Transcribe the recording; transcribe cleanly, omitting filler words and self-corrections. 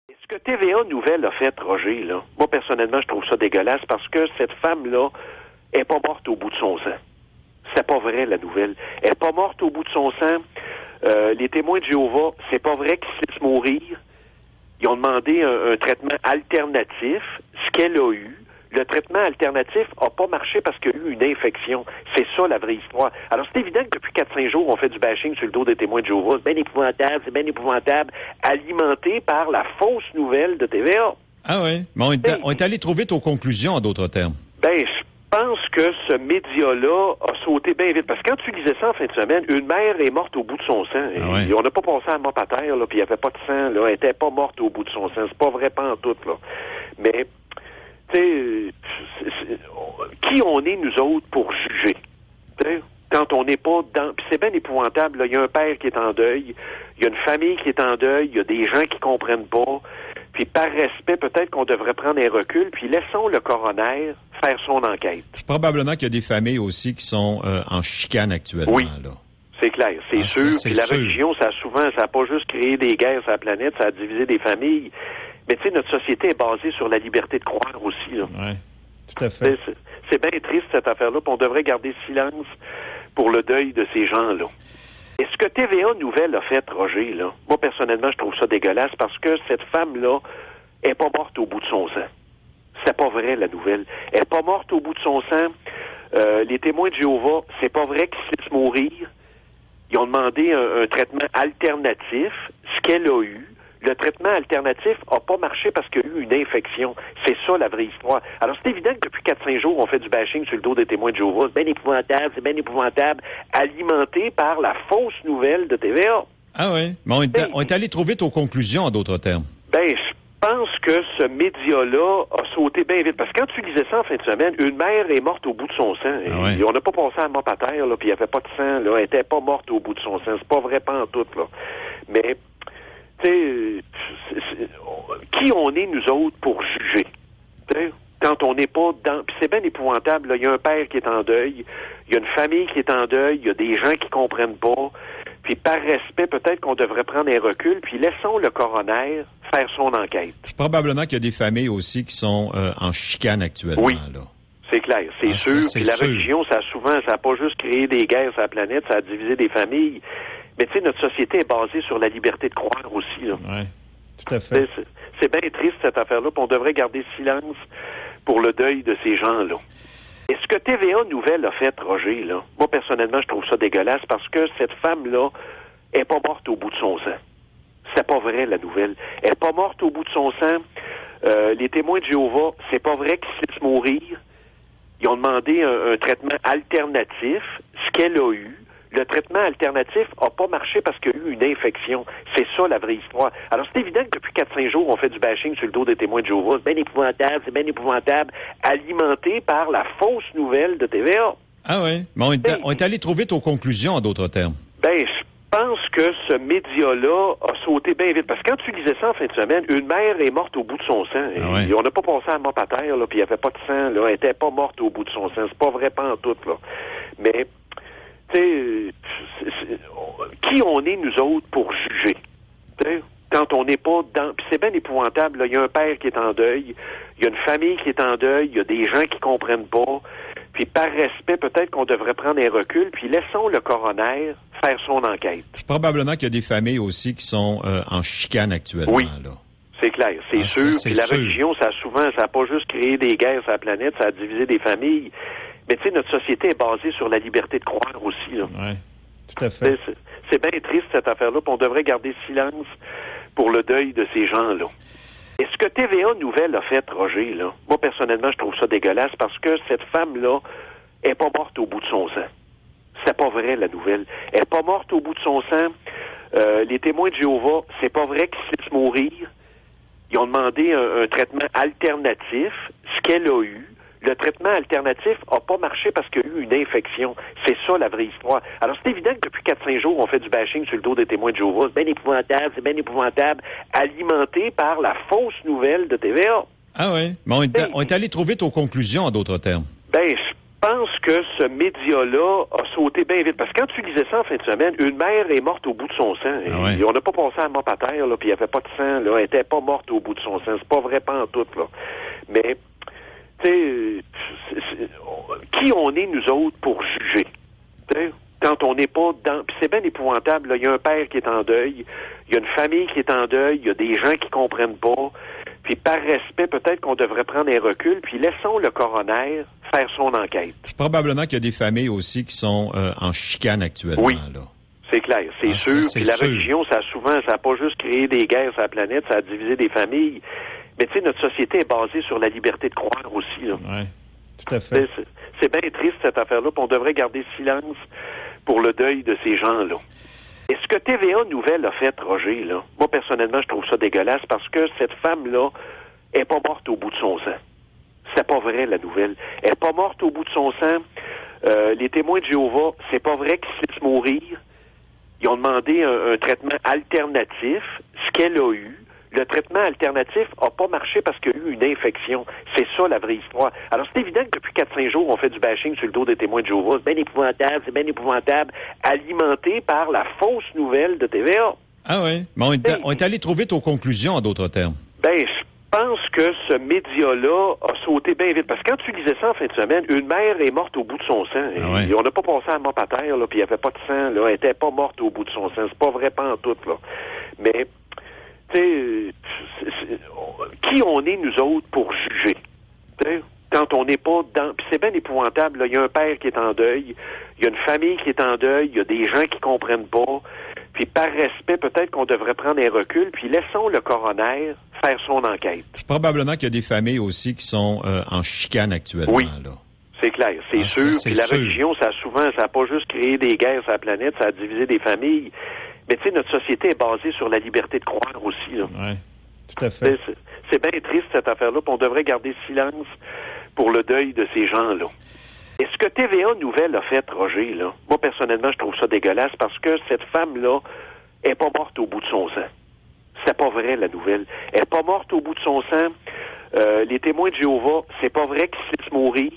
Ce que TVA Nouvelle a fait, Roger, là, moi, personnellement, je trouve ça dégueulasse parce que cette femme-là est pas morte au bout de son sang. C'est pas vrai, la nouvelle. Elle est pas morte au bout de son sang. Les témoins de Jéhovah, c'est pas vrai qu'ils se laissent mourir. Ils ont demandé un traitement alternatif, ce qu'elle a eu. Le traitement alternatif n'a pas marché parce qu'il y a eu une infection. C'est ça, la vraie histoire. Alors, c'est évident que depuis 4-5 jours, on fait du bashing sur le dos des témoins de Jéhovah. C'est bien épouvantable, alimenté par la fausse nouvelle de TVA. Ah oui? Mais on est allé trop vite aux conclusions, en d'autres termes. Ben, je pense que ce média-là a sauté bien vite. Parce que quand tu lisais ça en fin de semaine, une mère est morte au bout de son sang. Ah ouais. Et on n'a pas passé à mort à terre, là, puis il n'y avait pas de sang, là. Elle était pas morte au bout de son sang. C'est pas vrai, pas en tout, là. Mais, tu sais, qui on est, nous autres, pour juger? T'sais, quand on n'est pas dans... Puis c'est bien épouvantable, là. Il y a un père qui est en deuil, il y a une famille qui est en deuil, il y a des gens qui comprennent pas. Puis par respect, peut-être qu'on devrait prendre un recul, puis laissons le coroner faire son enquête. Probablement qu'il y a des familles aussi qui sont en chicane actuellement. Oui, là. c'est clair, c'est sûr. Ça, c'est puis la sûr. religion, ça a pas juste créé des guerres sur la planète, ça a divisé des familles. Mais tu sais, notre société est basée sur la liberté de croire aussi, là. Oui, tout à fait. C'est bien triste, cette affaire-là, puis on devrait garder silence pour le deuil de ces gens-là. Et ce que TVA Nouvelle a fait, Roger, là, moi, personnellement, je trouve ça dégueulasse parce que cette femme-là est pas morte au bout de son sang. C'est pas vrai, la nouvelle. Elle est pas morte au bout de son sang. Les témoins de Jéhovah, c'est pas vrai qu'ils se laissent mourir. Ils ont demandé un traitement alternatif, ce qu'elle a eu. Le traitement alternatif n'a pas marché parce qu'il y a eu une infection. C'est ça, la vraie histoire. Alors, c'est évident que depuis 4-5 jours, on fait du bashing sur le dos des témoins de Jéhovah. C'est bien épouvantable, alimenté par la fausse nouvelle de TVA. Ah oui? Mais on est allé trop vite aux conclusions, en d'autres termes. Ben, je pense que ce média-là a sauté bien vite. Parce que quand tu lisais ça en fin de semaine, une mère est morte au bout de son sang. Ah ouais. Et on n'a pas passé à mort à terre, là, puis il n'y avait pas de sang, là. Elle était pas morte au bout de son sang. C'est pas vrai, pas en tout, là. Mais, tu sais, qui on est, nous autres, pour juger? T'sais, quand on n'est pas dans... Puis c'est bien épouvantable, là. Il y a un père qui est en deuil, il y a une famille qui est en deuil, il y a des gens qui comprennent pas. Puis par respect, peut-être qu'on devrait prendre un recul, puis laissons le coroner faire son enquête. Probablement qu'il y a des familles aussi qui sont en chicane actuellement. Oui, là. c'est clair, c'est sûr. Ça, c'est puis la sûr. religion, ça a pas juste créé des guerres sur la planète, ça a divisé des familles. Mais tu sais, notre société est basée sur la liberté de croire aussi, là. Oui, tout à fait. C'est bien triste, cette affaire-là, puis on devrait garder silence pour le deuil de ces gens-là. Et ce que TVA Nouvelle a fait, Roger, là, moi, personnellement, je trouve ça dégueulasse parce que cette femme-là est pas morte au bout de son sang. C'est pas vrai, la nouvelle. Elle est pas morte au bout de son sang. Les témoins de Jéhovah, c'est pas vrai qu'ils se laissent mourir. Ils ont demandé un traitement alternatif, ce qu'elle a eu. Le traitement alternatif n'a pas marché parce qu'il y a eu une infection. C'est ça, la vraie histoire. Alors, c'est évident que depuis 4-5 jours, on fait du bashing sur le dos des témoins de Jéhovah. C'est bien épouvantable, alimenté par la fausse nouvelle de TVA. Ah oui? Mais on est allé trop vite aux conclusions, en d'autres termes. Ben, je pense que ce média-là a sauté bien vite. Parce que quand tu lisais ça en fin de semaine, une mère est morte au bout de son sang. Ah ouais. Et on n'a pas passé à mort à terre, là, puis il n'y avait pas de sang, là. Elle était pas morte au bout de son sang. C'est pas vrai, pas en tout, là. Mais, tu sais, qui on est, nous autres, pour juger? T'sais, quand on n'est pas dans... Puis c'est bien épouvantable, là. Il y a un père qui est en deuil, il y a une famille qui est en deuil, il y a des gens qui comprennent pas. Puis par respect, peut-être qu'on devrait prendre un recul, puis laissons le coroner faire son enquête. Probablement qu'il y a des familles aussi qui sont en chicane actuellement. Oui, là. c'est clair, c'est sûr. Ça, c'est puis la sûr. religion, ça a pas juste créé des guerres sur la planète, ça a divisé des familles. Mais tu sais, notre société est basée sur la liberté de croire aussi, là. Oui, tout à fait. C'est bien triste, cette affaire-là, puis on devrait garder silence pour le deuil de ces gens-là. Et ce que TVA Nouvelle a fait, Roger, là, moi, personnellement, je trouve ça dégueulasse parce que cette femme-là est pas morte au bout de son sang. C'est pas vrai, la nouvelle. Elle est pas morte au bout de son sang. Les témoins de Jéhovah, c'est pas vrai qu'ils se laissent mourir. Ils ont demandé un traitement alternatif, ce qu'elle a eu. Le traitement alternatif n'a pas marché parce qu'il y a eu une infection. C'est ça, la vraie histoire. Alors, c'est évident que depuis 4-5 jours, on fait du bashing sur le dos des témoins de Jéhovah. C'est bien épouvantable, alimenté par la fausse nouvelle de TVA. Ah oui? Mais on est allé trop vite aux conclusions, en d'autres termes. Ben, je pense que ce média-là a sauté bien vite. Parce que quand tu lisais ça en fin de semaine, une mère est morte au bout de son sang. Ah ouais. Et on n'a pas passé à mop à terre, là, puis il n'y avait pas de sang, là. Elle était pas morte au bout de son sang. C'est pas vrai, pas en tout, là. Mais, tu sais, qui on est, nous autres, pour juger? T'sais, quand on n'est pas dans... Puis c'est bien épouvantable, là. Il y a un père qui est en deuil, il y a une famille qui est en deuil, il y a des gens qui comprennent pas. Puis par respect, peut-être qu'on devrait prendre un recul, puis laissons le coroner faire son enquête. Probablement qu'il y a des familles aussi qui sont en chicane actuellement. Oui, là. c'est clair, c'est sûr. Ça, c'est puis la sûr. religion, ça a pas juste créé des guerres sur la planète, ça a divisé des familles. Mais tu sais, notre société est basée sur la liberté de croire aussi, là. Oui, tout à fait. C'est bien triste, cette affaire-là, puis on devrait garder silence pour le deuil de ces gens-là. Est-ce que TVA Nouvelle a fait, Roger, là? Moi, personnellement, je trouve ça dégueulasse parce que cette femme-là est pas morte au bout de son sang. C'est pas vrai, la nouvelle. Elle est pas morte au bout de son sang. Les témoins de Jéhovah, c'est pas vrai qu'ils se laissent mourir. Ils ont demandé un traitement alternatif, ce qu'elle a eu. Le traitement alternatif n'a pas marché parce qu'il y a eu une infection. C'est ça, la vraie histoire. Alors, c'est évident que depuis 4-5 jours, on fait du bashing sur le dos des témoins de Jéhovah. C'est bien épouvantable, alimenté par la fausse nouvelle de TVA. Ah oui? Mais on est allé trop vite aux conclusions, en d'autres termes. Ben, je pense que ce média-là a sauté bien vite. Parce que quand tu lisais ça en fin de semaine, une mère est morte au bout de son sang. Ah ouais. Et on n'a pas passé à mop à terre, là, puis il n'y avait pas de sang, là. Elle était pas morte au bout de son sang. C'est pas vrai, pas en tout, là. Mais... tu sais, qui on est, nous autres, pour juger? T'sais, quand on n'est pas dans... Puis c'est bien épouvantable, là. Il y a un père qui est en deuil, il y a une famille qui est en deuil, il y a des gens qui comprennent pas. Puis par respect, peut-être qu'on devrait prendre un recul, puis laissons le coroner faire son enquête. Probablement qu'il y a des familles aussi qui sont en chicane actuellement. Oui. Là. C'est clair, c'est sûr. Ça, c'est Puis la sûr. religion, ça a pas juste créé des guerres sur la planète, ça a divisé des familles. Mais tu sais, notre société est basée sur la liberté de croire aussi, là. Oui, tout à fait. C'est bien triste, cette affaire-là, puis on devrait garder silence pour le deuil de ces gens-là. Est-ce que TVA Nouvelle a fait, Roger, là? Moi, personnellement, je trouve ça dégueulasse parce que cette femme-là est pas morte au bout de son sang. C'est pas vrai, la nouvelle. Elle est pas morte au bout de son sang. Les témoins de Jéhovah, c'est pas vrai qu'ils se laissent mourir.